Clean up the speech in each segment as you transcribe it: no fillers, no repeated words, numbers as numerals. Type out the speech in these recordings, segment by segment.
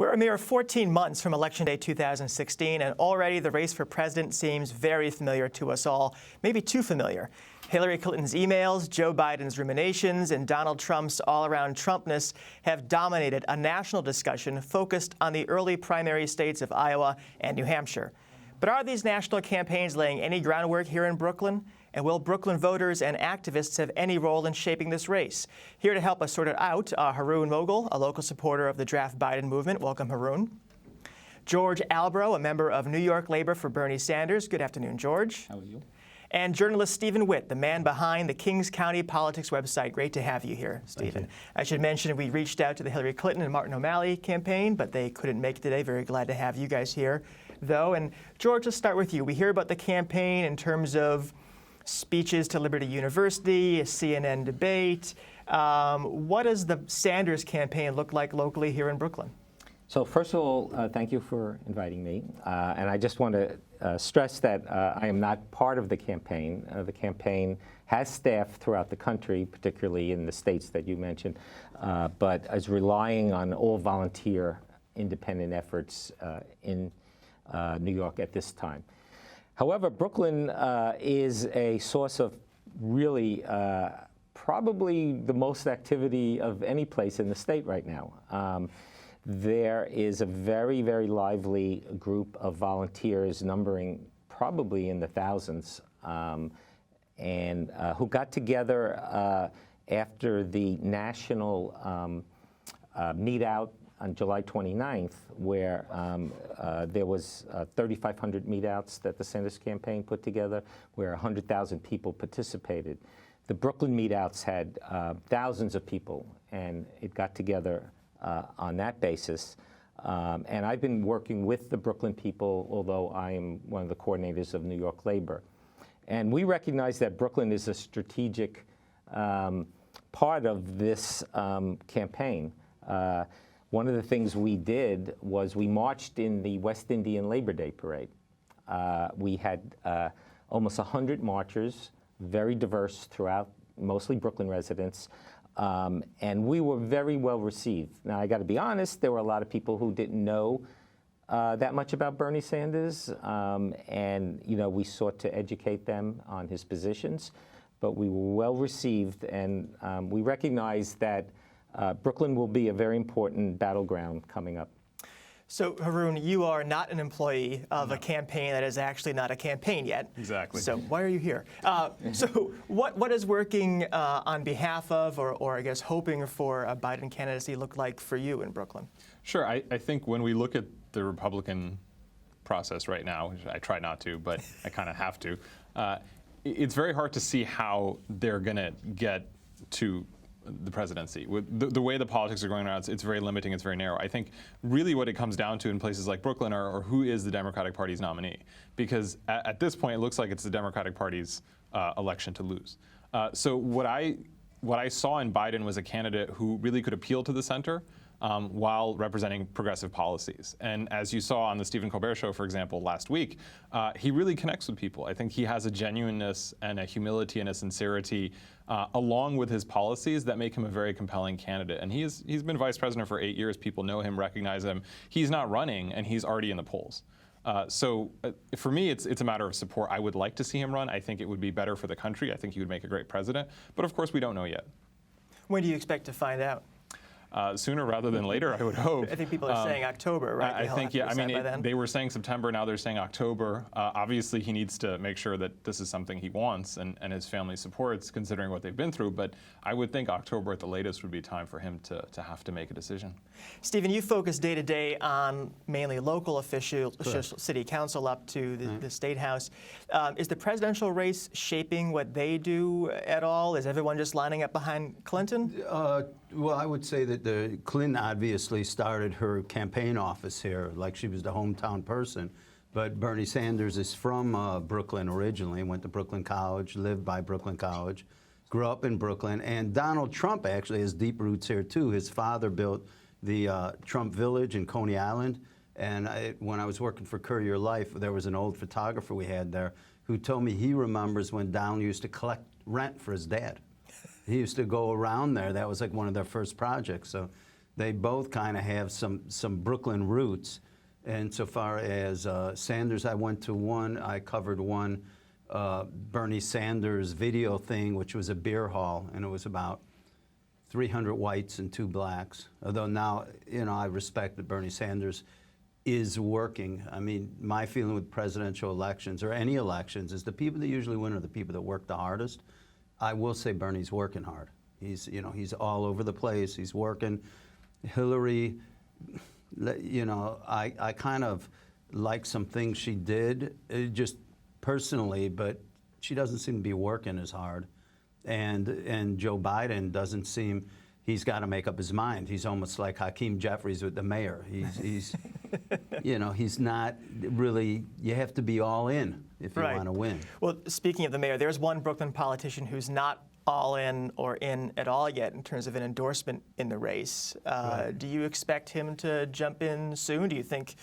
We're a mere 14 months from Election Day 2016, and already the race for president seems very familiar to us all, maybe too familiar. Hillary Clinton's emails, Joe Biden's ruminations, and Donald Trump's all-around Trumpness have dominated a national discussion focused on the early primary states of Iowa and New Hampshire. But are these national campaigns laying any groundwork here in Brooklyn? And will Brooklyn voters and activists have any role in shaping this race? Here to help us sort it out, Haroon Mogul, a local supporter of the Draft Biden movement. Welcome, Haroon. George Albro, a member of New York Labor for Bernie Sanders. Good afternoon, George. How are you? And journalist Stephen Witt, the man behind the Kings County Politics website. Great to have you here, Stephen. I should mention we reached out to the Hillary Clinton and Martin O'Malley campaign, but they couldn't make it today. Very glad to have you guys here, though. And George, let's start with you. We hear about the campaign in terms of speeches to Liberty University, a CNN debate. What does the Sanders campaign look like locally here in Brooklyn? So first of all, thank you for inviting me. And I just want to stress that I am not part of the campaign. The campaign has staff throughout the country, particularly in the states that you mentioned, but is relying on all volunteer independent efforts in New York at this time. However, Brooklyn is a source of really probably the most activity of any place in the state right now. There is a very, very lively group of volunteers numbering probably in the thousands and who got together after the national meet out on July 29th, where there was 3,500 meetouts that the Sanders campaign put together, where 100,000 people participated. The Brooklyn meetouts had thousands of people, and it got together on that basis. And I've been working with the Brooklyn people, although I am one of the coordinators of New York Labor. And we recognize that Brooklyn is a strategic part of this campaign. One of the things we did was we marched in the West Indian Labor Day Parade. We had almost 100 marchers, very diverse throughout, mostly Brooklyn residents, and we were very well received. Now, I got to be honest, there were a lot of people who didn't know that much about Bernie Sanders, and we sought to educate them on his positions, but we were well received, and we recognize that Brooklyn will be a very important battleground coming up. So, Haroon, you are not an employee of a campaign that is actually not a campaign yet. Exactly. So why are you here? So what is working on behalf of, or I guess hoping for a Biden candidacy look like for you in Brooklyn? Sure. I think when we look at the Republican process right now, which I try not to, but I kind of have to, it's very hard to see how they're going to get to the presidency. With the way the politics are going around, it's very limiting, it's very narrow. I think really what it comes down to in places like Brooklyn are who is the Democratic Party's nominee. Because at this point, it looks like it's the Democratic Party's election to lose. So what I saw in Biden was a candidate who really could appeal to the center while representing progressive policies. And as you saw on the Stephen Colbert show, for example, last week, he really connects with people. I think he has a genuineness and a humility and a sincerity along with his policies that make him a very compelling candidate. And he's been vice president for 8 years. People know him, recognize him. He's not running, and he's already in the polls. So for me, it's a matter of support. I would like to see him run. I think it would be better for the country. I think he would make a great president. But of course, we don't know yet. When do you expect to find out? Sooner rather than later, I would hope. I think people are saying October, right? I think, yeah. I mean, they were saying September. Now they're saying October. Obviously, he needs to make sure that this is something he wants and his family supports, considering what they've been through. But I would think October at the latest would be time for him to have to make a decision. Stephen, you focus day to day on mainly local officials, city council up to the state house. Is the presidential race shaping what they do at all? Is everyone just lining up behind Clinton? Well, I would say that Clinton obviously started her campaign office here, like she was the hometown person. But Bernie Sanders is from Brooklyn originally, went to Brooklyn College, lived by Brooklyn College, grew up in Brooklyn. And Donald Trump actually has deep roots here, too. His father built the Trump Village in Coney Island. And when I was working for Courier Life, there was an old photographer we had there who told me he remembers when Donald used to collect rent for his dad. He used to go around there. That was like one of their first projects. So They both kind of have some Brooklyn roots. And so far as Sanders, I went to one, I covered one Bernie Sanders video thing, which was a beer hall, and it was about 300 whites and 2 blacks. Although now, you know, I respect that Bernie Sanders is working. I mean, my feeling with presidential elections or any elections is the people that usually win are the people that work the hardest. I will say Bernie's working hard. He's, you know, he's all over the place. He's working. Hillary, you know, I kind of like some things she did, just personally, but she doesn't seem to be working as hard. And Joe Biden doesn't seem, he's got to make up his mind. He's almost like Hakeem Jeffries with the mayor. He's you know, he's not really, you have to be all in if you want to win. Well, speaking of the mayor, there's one Brooklyn politician who's not all in or in at all yet in terms of an endorsement in the race. Do you expect him to jump in soon? Do you think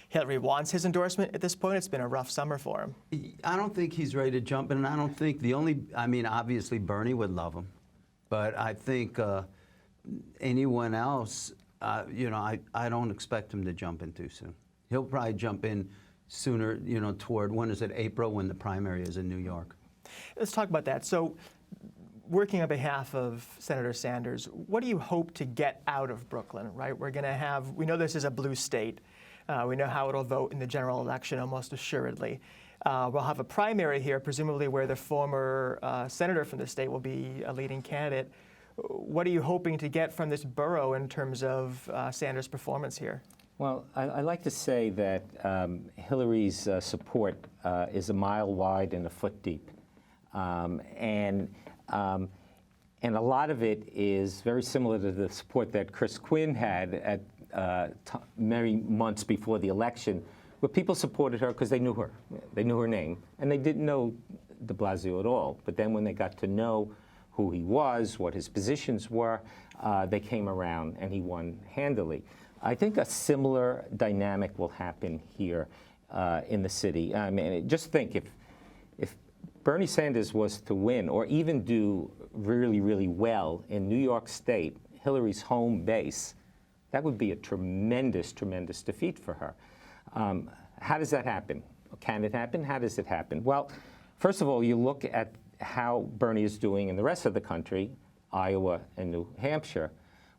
Hillary wants his endorsement at this point? It's been a rough summer for him. I don't think he's ready to jump in, and I don't think I mean, obviously Bernie would love him, but I think anyone else, you know, I don't expect him to jump in too soon. He'll probably jump in sooner, you know, toward, when is it, April, when the primary is in New York. Let's talk about that. So, working on behalf of Senator Sanders, what do you hope to get out of Brooklyn, right? We're going to have, we know this is a blue state. We know how it'll vote in the general election almost assuredly. We'll have a primary here, presumably where the former senator from the state will be a leading candidate. What are you hoping to get from this borough in terms of Sanders' performance here? Well, I like to say that Hillary's support is a mile wide and a foot deep. And a lot of it is very similar to the support that Chris Quinn had at many months before the election, where people supported her because they knew her. They knew her name, and they didn't know de Blasio at all. But then when they got to know who he was, what his positions were, they came around, and he won handily. I think a similar dynamic will happen here in the city. I mean, just think if Bernie Sanders was to win or even do really, really well in New York State, Hillary's home base, that would be a tremendous, tremendous defeat for her. How does that happen? Can it happen? How does it happen? Well, first of all, you look at how Bernie is doing in the rest of the country, Iowa and New Hampshire,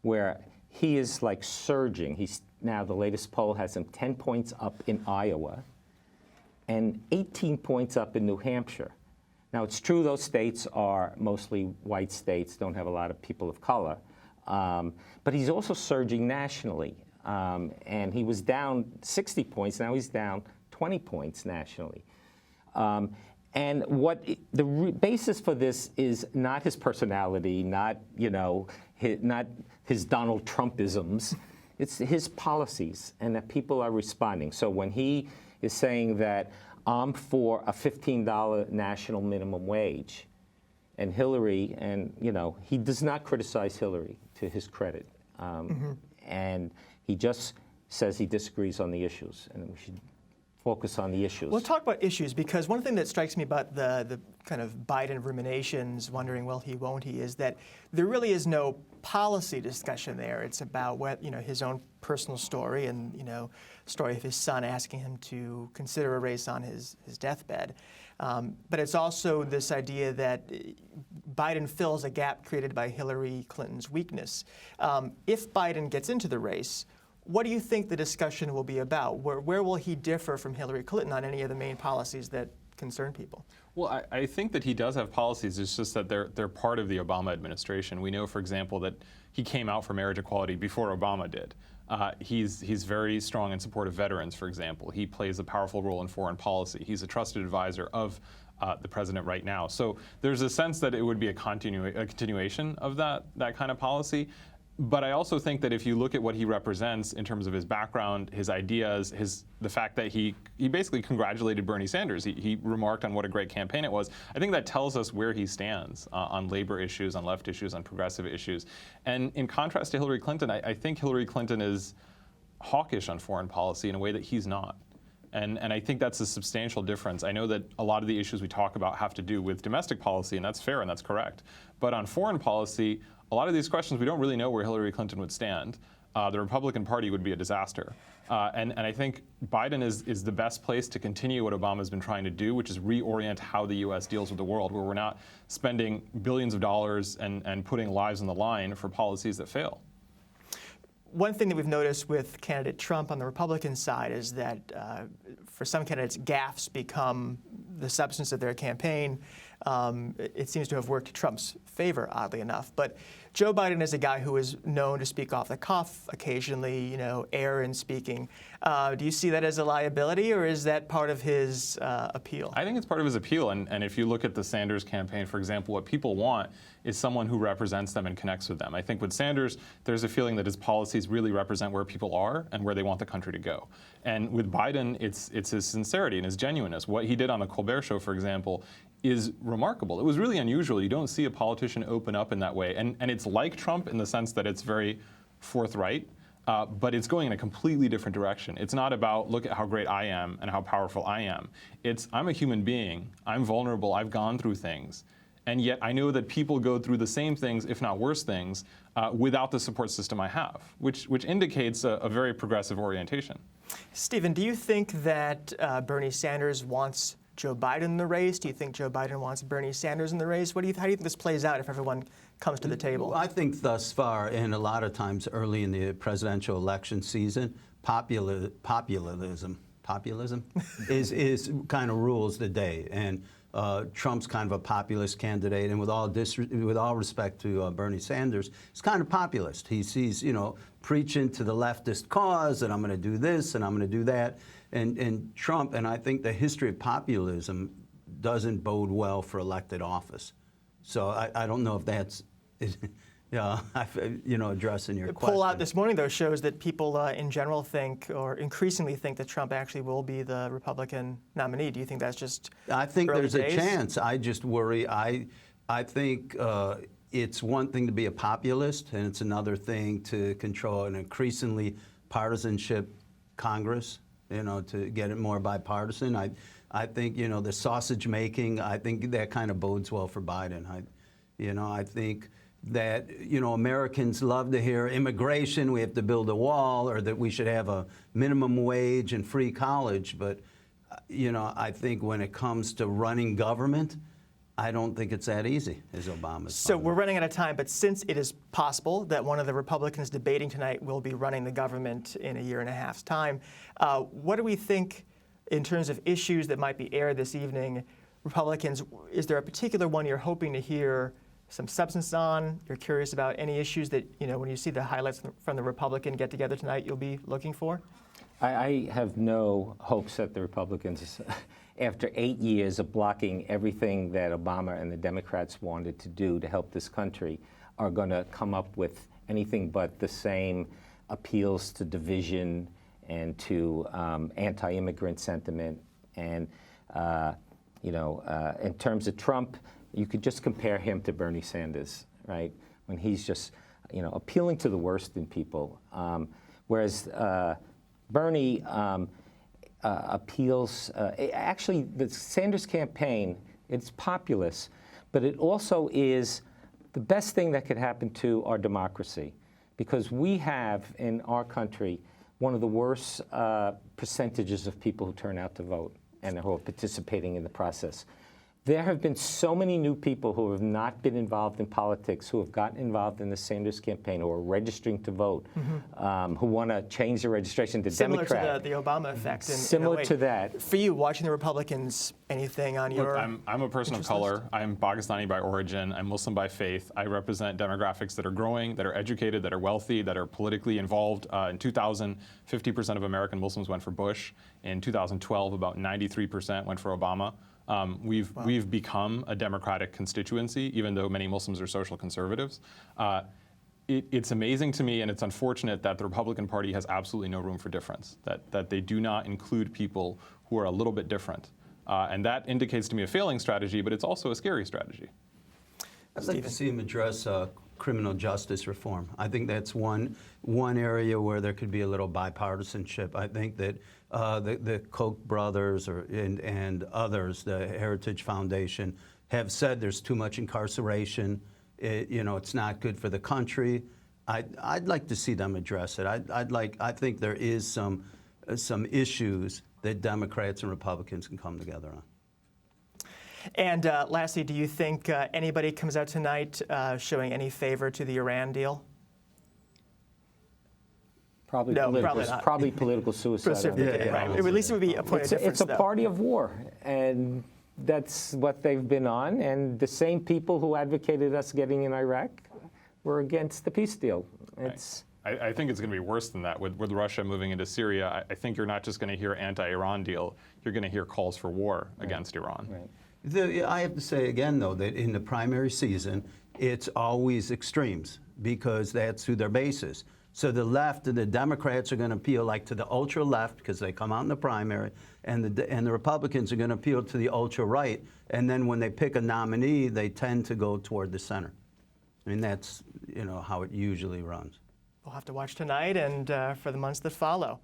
where he is like surging. He's now, the latest poll has him 10 points up in Iowa and 18 points up in New Hampshire. Now, it's true those states are mostly white states, don't have a lot of people of color, but he's also surging nationally. And he was down 60 points, now he's down 20 points nationally. And what the basis for this is not his personality, not, you know, not his Donald Trumpisms. It's his policies, and that people are responding. So when he is saying that I'm for a $15 national minimum wage, and Hillary, and you know, he does not criticize Hillary to his credit, and he just says he disagrees on the issues, and we should focus on the issues. We'll talk about issues, because one thing that strikes me about the kind of Biden ruminations, wondering will he, won't he, is that there really is no policy discussion there. It's about what, you know, his own personal story and, you know, story of his son asking him to consider a race on his deathbed. But it's also this idea that Biden fills a gap created by Hillary Clinton's weakness. If Biden gets into the race, what do you think the discussion will be about? Where will he differ from Hillary Clinton on any of the main policies that concern people? Well, I think that he does have policies. It's just that they're part of the Obama administration. We know, for example, that he came out for marriage equality before Obama did. He's very strong in support of veterans, for example. He plays a powerful role in foreign policy. He's a trusted advisor of the president right now. So there's a sense that it would be a continuation of that kind of policy. But I also think that if you look at what he represents in terms of his background, his ideas, the fact that he basically congratulated Bernie Sanders. He remarked on what a great campaign it was. I think that tells us where he stands on labor issues, on left issues, on progressive issues. And in contrast to Hillary Clinton, I think Hillary Clinton is hawkish on foreign policy in a way that he's not. And I think that's a substantial difference. I know that a lot of the issues we talk about have to do with domestic policy, and that's fair and that's correct. But on foreign policy, a lot of these questions, we don't really know where Hillary Clinton would stand. the Republican Party would be a disaster. And I think Biden is the best place to continue what Obama's been trying to do, which is reorient how the U.S. deals with the world, where we're not spending billions of dollars and putting lives on the line for policies that fail. One thing that we've noticed with candidate Trump on the Republican side is that for some candidates, gaffes become the substance of their campaign. It seems to have worked to Trump's favor, oddly enough. But Joe Biden is a guy who is known to speak off the cuff, occasionally, err in speaking. Do you see that as a liability, or is that part of his appeal? I think it's part of his appeal. And if you look at the Sanders campaign, for example, what people want is someone who represents them and connects with them. I think with Sanders, there's a feeling that his policies really represent where people are and where they want the country to go. And with Biden, it's his sincerity and his genuineness. What he did on the Colbert Show, for example, is remarkable. It was really unusual. You don't see a politician open up in that way. And it's like Trump in the sense that it's very forthright, but it's going in a completely different direction. It's not about, look at how great I am and how powerful I am. It's, I'm a human being. I'm vulnerable. I've gone through things. And yet I know that people go through the same things, if not worse things, without the support system I have, which indicates a very progressive orientation. Stephen, do you think that Bernie Sanders wants Joe Biden in the race? Do you think Joe Biden wants Bernie Sanders in the race? How do you think this plays out if everyone comes to the table? I think thus far, and a lot of times early in the presidential election season, populism is kind of rules the day. And Trump's kind of a populist candidate, and with all respect to Bernie Sanders, he's kind of populist. He's preaching to the leftist cause, and I'm going to do this and I'm going to do that. And Trump, and I think the history of populism doesn't bode well for elected office. So I don't know if that's addressing your The question. poll out this morning, though, shows that people in general think, or increasingly think, that Trump actually will be the Republican nominee. Do you think that's just I think early there's days? a chance. I just worry. I think it's one thing to be a populist, and it's another thing to control an increasingly partisanship Congress, to get it more bipartisan. I think, the sausage making, I think that kind of bodes well for Biden. I think that, Americans love to hear immigration, we have to build a wall, or that we should have a minimum wage and free college. But, I think when it comes to running government, I don't think it's that easy as Obama's. So we're running out of time, but since it is possible that one of the Republicans debating tonight will be running the government in a year and a half's time, what do we think in terms of issues that might be aired this evening? Republicans, is there a particular one you're hoping to hear some substance on? You're curious about any issues that, when you see the highlights from the Republican get-together tonight, you'll be looking for? I have no hopes that the Republicans, after 8 years of blocking everything that Obama and the Democrats wanted to do to help this country, are going to come up with anything but the same appeals to division and to anti-immigrant sentiment. And, in terms of Trump, you could just compare him to Bernie Sanders, right? When he's just, appealing to the worst in people. Whereas Bernie appeals, actually, the Sanders campaign, it's populist, but it also is the best thing that could happen to our democracy, because we have in our country one of the worst percentages of people who turn out to vote and who are participating in the process. There have been so many new people who have not been involved in politics, who have gotten involved in the Sanders campaign, who are registering to vote, who want to change their registration to Similar Democrat. to the Obama effect. Similar to that. For you, watching the Republicans, anything on your Look, I'm a person of color. I'm Pakistani by origin. I'm Muslim by faith. I represent demographics that are growing, that are educated, that are wealthy, that are politically involved. In 2000, 50% of American Muslims went for Bush. In 2012, about 93% went for Obama. We've become a Democratic constituency, even though many Muslims are social conservatives. It's amazing to me, and it's unfortunate that the Republican Party has absolutely no room for difference, that they do not include people who are a little bit different. And that indicates to me a failing strategy, but it's also a scary strategy. I'd like to see him address criminal justice reform. I think that's one area where there could be a little bipartisanship. I think that the Koch brothers and others, the Heritage Foundation, have said there's too much incarceration. It's not good for the country. I'd like to see them address it. I think there is some issues that Democrats and Republicans can come together on. And lastly, do you think anybody comes out tonight showing any favor to the Iran deal? Probably, No, political, probably not. probably political suicide. Right. At least it would be a point of difference, It's a though. party of war, and that's what they've been on. And the same people who advocated us getting in Iraq were against the peace deal. It's I think it's going to be worse than that. With Russia moving into Syria, I think you're not just going to hear anti-Iran deal, you're going to hear calls for war against Iran. right. I have to say again, though, that in the primary season, it's always extremes because that's who their base is. So the left and the Democrats are going to appeal like to the ultra left because they come out in the primary, and the Republicans are going to appeal to the ultra right. And then when they pick a nominee, they tend to go toward the center. I mean, that's how it usually runs. We'll have to watch tonight and for the months that follow.